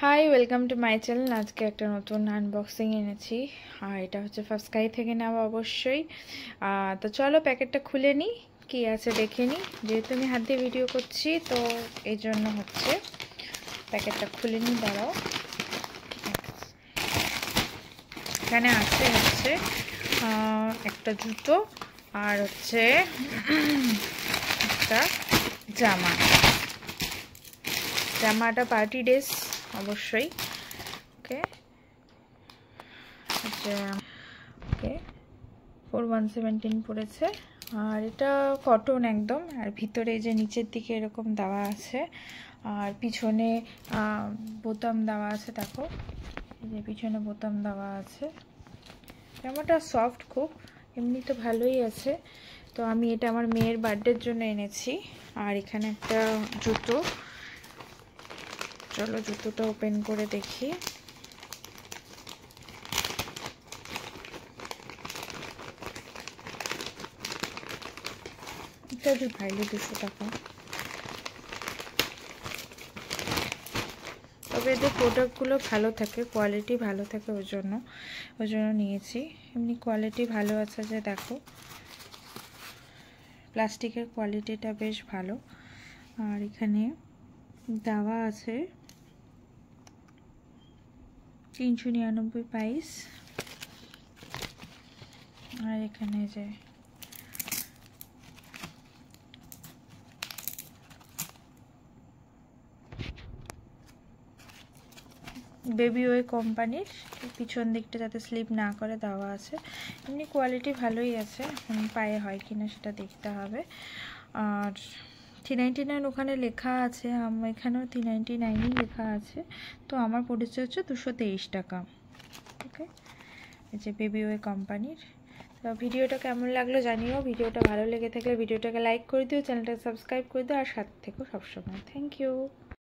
Hi welcome to my channel. আজকে একটা নতুন আনবক্সিং এনেছি, আর এটা হচ্ছে ফার্স্টস্কাই থেকে নেওয়া অবশ্যই। তো চলো প্যাকেটটা খুলে নিই, কী আছে দেখে নিই। যেহেতু আমি হাত দিয়ে ভিডিও করছি তো এই জন্য হচ্ছে প্যাকেটটা খুলে নিই। দাঁড়াও, এখানে আছে হচ্ছে একটা জুতো আর হচ্ছে একটা জামাটা পার্টি ড্রেস অবশ্যই। ওকে ওকে 4117 পড়েছে, আর এটা কটন একদম। আর ভিতরে যে নিচের দিকে এরকম দেওয়া আছে, আর পিছনে বোতাম দেওয়া আছে। দেখো এই যে পিছনে বোতাম দেওয়া আছে। জামাটা সফট খুব, এমনি তো ভালোই আছে। তো আমি এটা আমার মেয়ের বার্থডের জন্য এনেছি। আর এখানে একটা জুতো, চলো জুতোটা ওপেন করে দেখি। এটা ভাইলে 200 টাকা। তবে এদের প্রোডাক্টগুলো ভালো থাকে, কোয়ালিটি ভালো থাকে, ওই জন্য নিয়েছি। এমনি কোয়ালিটি ভালো আছে, যে দেখো প্লাস্টিকের কোয়ালিটিটা বেশ ভালো। আর এখানে দেওয়া আছে 399 প্রাইস। আর এখানে যে বেবি ওয়ে কোম্পানির, পিছন দিকটা যাতে স্লিপ না করে দেওয়া আছে। এমনি কোয়ালিটি ভালোই আছে, এখন পায়ে হয় কিনা সেটা দেখতে হবে। আর 399 ওখানে লেখা আছে, এখানেও 399ই লেখা আছে। তো আমার পড়েছে হচ্ছে 223 টাকা। ওকে, এই যে বেবি ওয়ে কোম্পানির। তো ভিডিওটা কেমন লাগলো জানিও। ভিডিওটা ভালো লেগে থাকলে ভিডিওটাকে লাইক করে দিও, চ্যানেলটাকে সাবস্ক্রাইব করে দিও, আর সাথে থেকো সবসময়। Thank you.